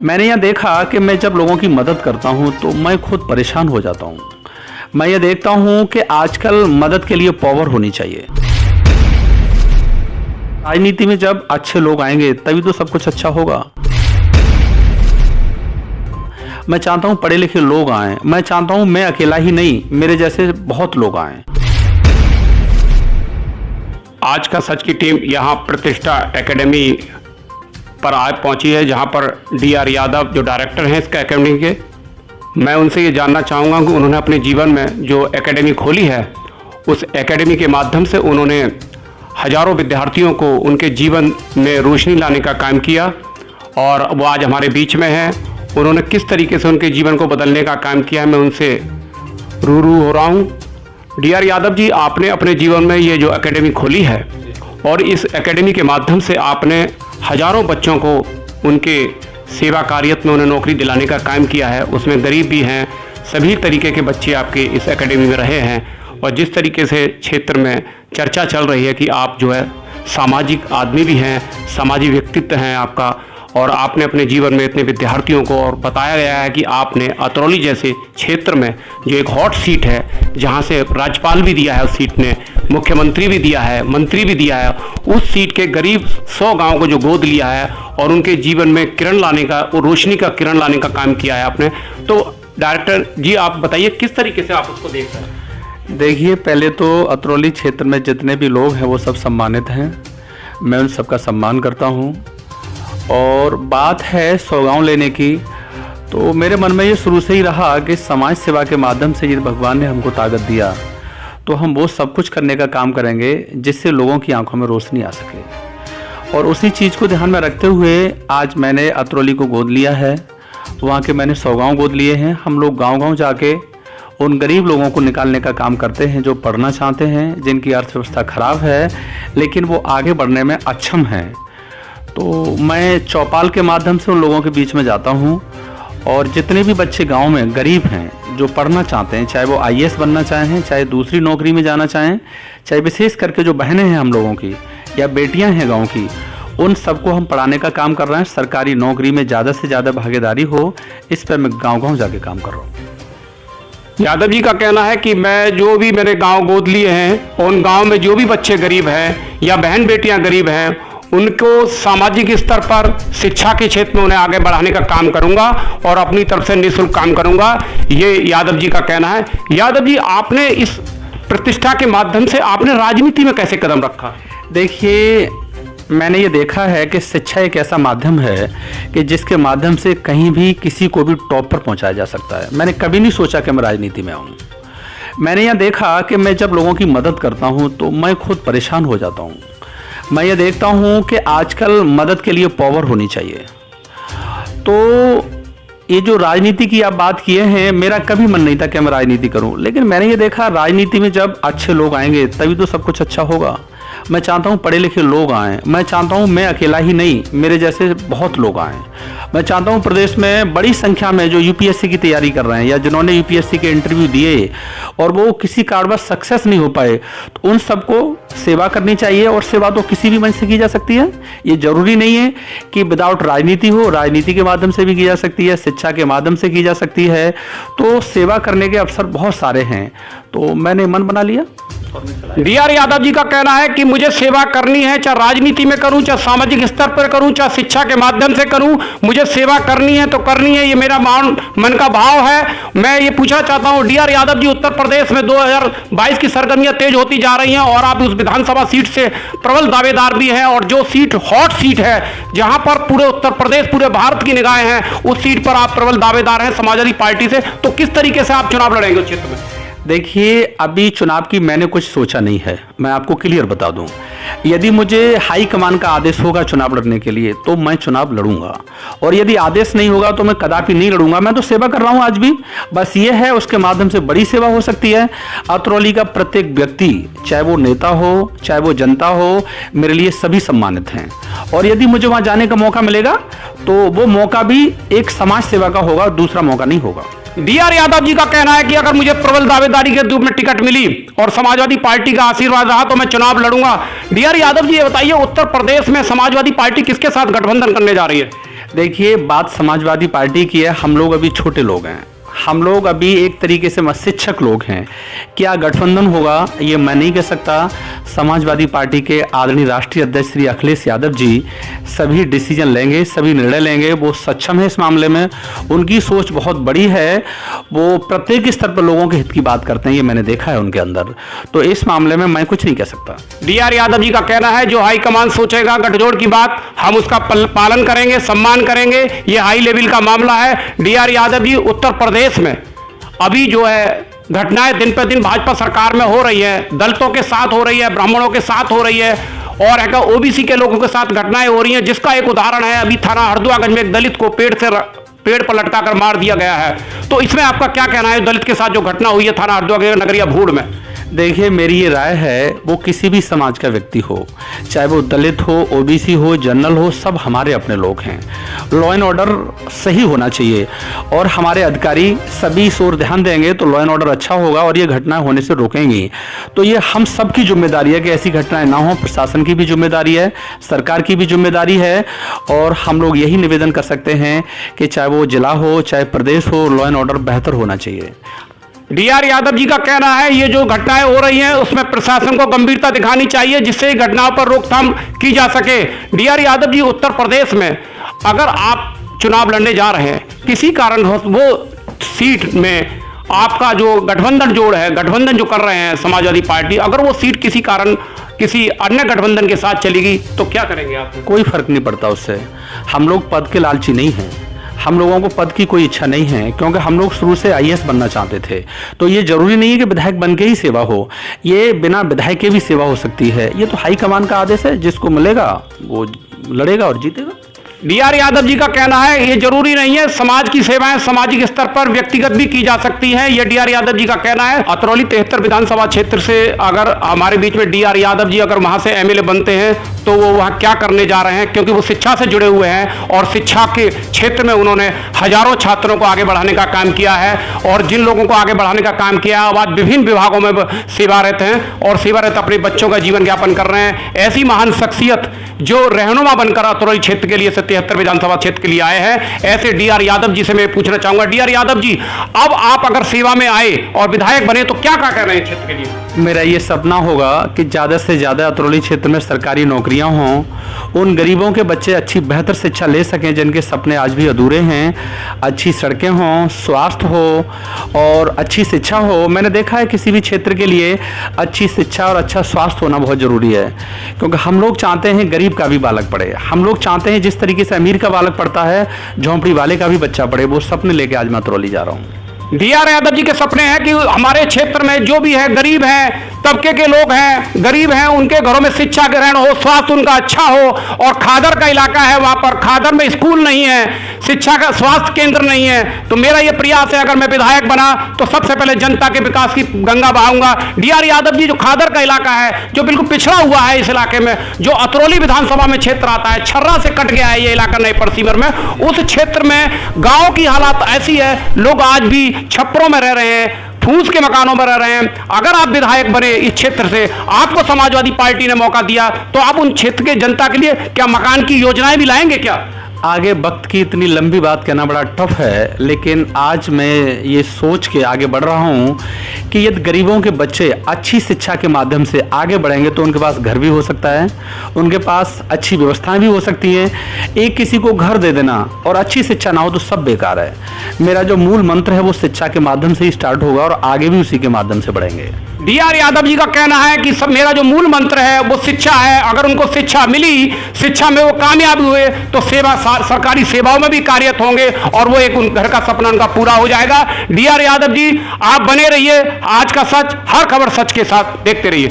मैंने यह देखा कि मैं जब लोगों की मदद करता हूं तो मैं खुद परेशान हो जाता हूं। मैं ये देखता हूं कि आजकल मदद के लिए पावर होनी चाहिए। राजनीति में जब अच्छे लोग आएंगे तभी तो सब कुछ अच्छा होगा। मैं चाहता हूं पढ़े लिखे लोग आएं। मैं चाहता हूं मैं अकेला ही नहीं, मेरे जैसे बहुत लोग आएं। आज का सच की टीम यहाँ प्रतिष्ठा एकेडमी पर आज पहुंची है, जहां पर DR यादव जो डायरेक्टर हैं इसका एकेडमी के, मैं उनसे ये जानना चाहूँगा कि उन्होंने अपने जीवन में जो एकेडमी खोली है उस एकेडमी के माध्यम से उन्होंने हजारों विद्यार्थियों को उनके जीवन में रोशनी लाने का काम किया और वो आज हमारे बीच में हैं। उन्होंने किस तरीके से उनके जीवन को बदलने का काम किया है, मैं उनसे रूबरू हो रहा हूँ। DR यादव जी, आपने अपने जीवन में ये जो एकेडमी खोली है और इस एकेडमी के माध्यम से आपने हजारों बच्चों को उनके सेवा कार्यत में उन्हें नौकरी दिलाने का काम किया है। उसमें गरीब भी हैं, सभी तरीके के बच्चे आपके इस एकेडमी में रहे हैं और जिस तरीके से क्षेत्र में चर्चा चल रही है कि आप जो है सामाजिक आदमी भी हैं, सामाजिक व्यक्तित्व हैं आपका, और आपने अपने जीवन में इतने विद्यार्थियों को, और बताया गया है कि आपने अतरौली जैसे क्षेत्र में जो एक हॉट सीट है, जहां से राज्यपाल भी दिया है उस सीट ने, मुख्यमंत्री भी दिया है, मंत्री भी दिया है, उस सीट के गरीब 100 गाँव को जो गोद लिया है और उनके जीवन में किरण लाने का, रोशनी का किरण लाने का काम किया है आपने। तो डायरेक्टर जी, आप बताइए किस तरीके से आप उसको देख रहे हैं। देखिए, पहले तो अतरौली क्षेत्र में जितने भी लोग हैं वो सब सम्मानित हैं। मैं उन सबका सम्मान करता हूँ। और बात है 100 गाँव लेने की, तो मेरे मन में ये शुरू से ही रहा कि समाज सेवा के माध्यम से यदि भगवान ने हमको ताकत दिया तो हम वो सब कुछ करने का काम करेंगे जिससे लोगों की आंखों में रोशनी आ सके। और उसी चीज़ को ध्यान में रखते हुए आज मैंने अतरौली को गोद लिया है। वहाँ के मैंने 100 गाँव गोद लिए हैं। हम लोग गाँव-गाँव जाके उन गरीब लोगों को निकालने का काम करते हैं जो पढ़ना चाहते हैं, जिनकी अर्थव्यवस्था खराब है लेकिन वो आगे बढ़ने में अक्षम हैं। तो मैं चौपाल के माध्यम से उन लोगों के बीच में जाता हूँ और जितने भी बच्चे गांव में गरीब हैं जो पढ़ना चाहते हैं, चाहे वो IAS बनना चाहें, चाहे दूसरी नौकरी में जाना चाहें, चाहे विशेष करके जो बहनें हैं हम लोगों की या बेटियां हैं गांव की, उन सबको हम पढ़ाने का काम कर रहे हैं। सरकारी नौकरी में ज़्यादा से ज़्यादा भागीदारी हो, इस पर मैं गाँव-गाँव जाके काम कर रहा हूँ। यादव जी का कहना है कि मैं जो भी मेरे गाँव गोद लिए हैं, उन गाँव में जो भी बच्चे गरीब हैं या बहन बेटियाँ गरीब हैं, उनको सामाजिक स्तर पर शिक्षा के क्षेत्र में उन्हें आगे बढ़ाने का काम करूंगा और अपनी तरफ से निःशुल्क काम करूंगा, ये यादव जी का कहना है। यादव जी, आपने इस प्रतिष्ठा के माध्यम से आपने राजनीति में कैसे कदम रखा? देखिए, मैंने ये देखा है कि शिक्षा एक ऐसा माध्यम है कि जिसके माध्यम से कहीं भी किसी को भी टॉप पर पहुंचाया जा सकता है। मैंने कभी नहीं सोचा कि मैं राजनीति में आऊँ। मैंने यह देखा कि मैं जब लोगों की मदद करता हूँ तो मैं खुद परेशान हो जाता हूँ। मैं ये देखता हूँ कि आजकल मदद के लिए पावर होनी चाहिए। तो ये जो राजनीति की आप बात किए हैं, मेरा कभी मन नहीं था कि मैं राजनीति करूँ, लेकिन मैंने ये देखा राजनीति में जब अच्छे लोग आएंगे तभी तो सब कुछ अच्छा होगा। मैं चाहता हूँ पढ़े लिखे लोग आएँ। मैं चाहता हूँ मैं अकेला ही नहीं, मेरे जैसे बहुत लोग आएँ। मैं चाहता हूँ प्रदेश में बड़ी संख्या में जो UPSC की तैयारी कर रहे हैं या जिन्होंने UPSC के इंटरव्यू दिए और वो किसी कारणवश सक्सेस नहीं हो पाए, तो उन सबको सेवा करनी चाहिए। और सेवा तो किसी भी मंच से की जा सकती है। ये जरूरी नहीं है कि विदाउट राजनीति हो, राजनीति के माध्यम से भी की जा सकती है, शिक्षा के माध्यम से की जा सकती है। तो सेवा करने के अवसर बहुत सारे हैं, तो मैंने मन बना लिया। DR यादव जी का कहना है कि मुझे सेवा करनी है, चाहे राजनीति में करूं, चाहे सामाजिक स्तर पर करूं, चाहे शिक्षा के माध्यम से करूं, मुझे सेवा करनी है तो करनी है, ये मेरा मन का भाव है। मैं ये पूछना चाहता हूं DR यादव जी, उत्तर प्रदेश में 2022 की सरगर्मियां तेज होती जा रही हैं और आप उस विधानसभा सीट से प्रबल दावेदार भी हैं, और जो सीट हॉट सीट है जहां पर पूरे उत्तर प्रदेश, पूरे भारत की निगाहें हैं, उस सीट पर आप प्रबल दावेदार हैं समाजवादी पार्टी से। तो किस तरीके से आप चुनाव लड़ेंगे उस क्षेत्र में? देखिए, अभी चुनाव की मैंने कुछ सोचा नहीं है। मैं आपको क्लियर बता दूं, यदि मुझे हाई कमान का आदेश होगा चुनाव लड़ने के लिए तो मैं चुनाव लड़ूंगा, और यदि आदेश नहीं होगा तो मैं कदापि नहीं लड़ूंगा। मैं तो सेवा कर रहा हूं आज भी, बस ये है उसके माध्यम से बड़ी सेवा हो सकती है। अतरौली का प्रत्येक व्यक्ति, चाहे वो नेता हो चाहे वो जनता हो, मेरे लिए सभी सम्मानित हैं। और यदि मुझे वहां जाने का मौका मिलेगा तो वो मौका भी एक समाज सेवा का होगा, दूसरा मौका नहीं होगा। DR यादव जी का कहना है कि अगर मुझे प्रबल दावेदारी के रूप में टिकट मिली और समाजवादी पार्टी का आशीर्वाद रहा तो मैं चुनाव लड़ूंगा। DR यादव जी, ये बताइए, उत्तर प्रदेश में समाजवादी पार्टी किसके साथ गठबंधन करने जा रही है? देखिए, बात समाजवादी पार्टी की है। हम लोग अभी छोटे लोग हैं, हम लोग अभी एक तरीके से शिक्षक लोग हैं। क्या गठबंधन होगा ये मैं नहीं कह सकता। समाजवादी पार्टी के आदरणीय राष्ट्रीय अध्यक्ष श्री अखिलेश यादव जी सभी डिसीजन लेंगे, सभी निर्णय लेंगे। वो सक्षम है इस मामले में, उनकी सोच बहुत बड़ी है। वो प्रत्येक स्तर पर लोगों के हित की बात करते हैं, ये मैंने देखा है उनके अंदर। तो इस मामले में मैं कुछ नहीं कह सकता। डीआर यादव जी का कहना है जो हाईकमान सोचेगा गठजोड़ की बात, हम उसका पालन करेंगे, सम्मान करेंगे। ये हाई लेवल का मामला है। डीआर यादव जी उत्तर प्रदेश में अभी जो है घटनाएं दिन पर दिन भाजपा सरकार में हो रही है, दलितों के साथ हो रही है, ब्राह्मणों के साथ हो रही है और ओबीसी के लोगों के साथ घटनाएं हो रही हैं, जिसका एक उदाहरण है अभी थाना हरदुआगंज में एक दलित को पेड़ पर लटकाकर मार दिया गया है। तो इसमें आपका क्या कहना है दलित के साथ जो घटना हुई है थाना हरदुआगंज नगरिया भूड़ में? देखिए, मेरी ये राय है, वो किसी भी समाज का व्यक्ति हो, चाहे वो दलित हो, ओबीसी हो, जनरल हो, सब हमारे अपने लोग हैं। लॉ एंड ऑर्डर सही होना चाहिए और हमारे अधिकारी सभी इस ओर ध्यान देंगे तो लॉ एंड ऑर्डर अच्छा होगा और ये घटनाएं होने से रोकेंगी। तो ये हम सब की जिम्मेदारी है कि ऐसी घटनाएं ना हो। प्रशासन की भी जिम्मेदारी है, सरकार की भी जिम्मेदारी है और हम लोग यही निवेदन कर सकते हैं कि चाहे वो जिला हो, चाहे प्रदेश हो, लॉ एंड ऑर्डर बेहतर होना चाहिए। डीआर यादव जी का कहना है ये जो घटनाएं हो रही हैं उसमें प्रशासन को गंभीरता दिखानी चाहिए जिससे घटनाओं पर रोकथाम की जा सके। डीआर यादव जी उत्तर प्रदेश में अगर आप चुनाव लड़ने जा रहे हैं, किसी कारण वो सीट में आपका जो गठबंधन जोड़ है, गठबंधन जो कर रहे हैं समाजवादी पार्टी, अगर वो सीट किसी कारण किसी अन्य गठबंधन के साथ चलेगी तो क्या करेंगे आप? कोई फर्क नहीं पड़ता उससे। हम लोग पद के लालची नहीं हैं, हम लोगों को पद की कोई इच्छा नहीं है, क्योंकि हम लोग शुरू से आईएएस बनना चाहते थे। तो ये जरूरी नहीं है कि विधायक बन के ही सेवा हो, ये बिना विधायक के भी सेवा हो सकती है। ये तो हाईकमान का आदेश है, जिसको मिलेगा वो लड़ेगा और जीतेगा। डीआर यादव जी का कहना है ये जरूरी नहीं है, समाज की सेवाएं सामाजिक स्तर पर व्यक्तिगत भी की जा सकती हैं। ये डीआर यादव जी का कहना है। अतरौली 73 विधानसभा क्षेत्र से अगर हमारे बीच में डीआर यादव जी अगर वहां से एमएलए बनते हैं तो वो वहां क्या करने जा रहे हैं, क्योंकि वो शिक्षा से जुड़े हुए हैं और शिक्षा के क्षेत्र में उन्होंने हजारों छात्रों को आगे बढ़ाने का काम किया है और जिन लोगों को आगे बढ़ाने का काम किया है आज विभिन्न विभागों में सेवारत हैं और सेवारत अपने बच्चों का जीवन यापन कर रहे हैं। ऐसी महान शख्सियत जो रहनुमा बनकर अतरौली क्षेत्र के लिए 73 विधानसभा क्षेत्र के लिए आए हैं, ऐसे डीआर यादव जी से मैं पूछना चाहूंगा, डीआर यादव जी अब आप अगर सेवा में आए और विधायक बने तो क्या कर रहे हैं क्षेत्र के लिए? मेरा ये सपना होगा कि ज़्यादा से ज़्यादा अतरौली क्षेत्र में सरकारी नौकरियां हों, उन गरीबों के बच्चे अच्छी बेहतर शिक्षा ले सकें जिनके सपने आज भी अधूरे हैं, अच्छी सड़कें हों, स्वास्थ्य हो और अच्छी शिक्षा हो। मैंने देखा है किसी भी क्षेत्र के लिए अच्छी शिक्षा और अच्छा स्वास्थ्य होना बहुत ज़रूरी है, क्योंकि हम लोग चाहते हैं गरीब का भी बालक पढ़े, हम लोग चाहते हैं जिस तरीके से अमीर का बालक पढ़ता है झोंपड़ी वाले का भी बच्चा पढ़े। वो सपने लेके आज मैं अतरौली जा रहा हूँ। डीआर यादव जी के सपने हैं कि हमारे क्षेत्र में जो भी है गरीब हैं, तबके के लोग हैं, गरीब हैं, उनके घरों में शिक्षा ग्रहण हो, स्वास्थ्य उनका अच्छा हो। और खादर का इलाका है, वहां पर खादर में स्कूल नहीं है, शिक्षा का स्वास्थ्य केंद्र नहीं है। तो मेरा यह प्रयास है अगर मैं विधायक बना तो सबसे पहले जनता के विकास की गंगा बहाऊंगा। डीआर यादव जी जो खादर का इलाका है जो बिल्कुल पिछड़ा हुआ है, इस इलाके में जो अतरौली विधानसभा में क्षेत्र आता है, छर्रा से कट गया है ये इलाका नए परसीवर में, उस क्षेत्र में गांव की हालात ऐसी है, लोग आज भी छप्परों में रह रहे हैं, फूस के मकानों में रह रहे हैं। अगर आप विधायक बने इस क्षेत्र से, आपको समाजवादी पार्टी ने मौका दिया तो आप उन क्षेत्र के जनता के लिए क्या मकान की योजनाएं भी लाएंगे क्या? आगे वक्त की इतनी लंबी बात कहना बड़ा टफ है, लेकिन आज मैं ये सोच के आगे बढ़ रहा हूँ कि यदि गरीबों के बच्चे अच्छी शिक्षा के माध्यम से आगे बढ़ेंगे तो उनके पास घर भी हो सकता है, उनके पास अच्छी व्यवस्थाएं भी हो सकती हैं। एक किसी को घर दे देना और अच्छी शिक्षा ना हो तो सब बेकार है। मेरा जो मूल मंत्र है वो शिक्षा के माध्यम से ही स्टार्ट होगा और आगे भी उसी के माध्यम से बढ़ेंगे। डीआर यादव जी का कहना है कि सब मेरा जो मूल मंत्र है वो शिक्षा है। अगर उनको शिक्षा मिली, शिक्षा में वो कामयाब हुए तो सरकारी सेवाओं में भी कार्यरत होंगे और वो एक घर का सपना उनका पूरा हो जाएगा। डीआर यादव जी आप बने रहिए, आज का सच हर खबर सच के साथ देखते रहिए।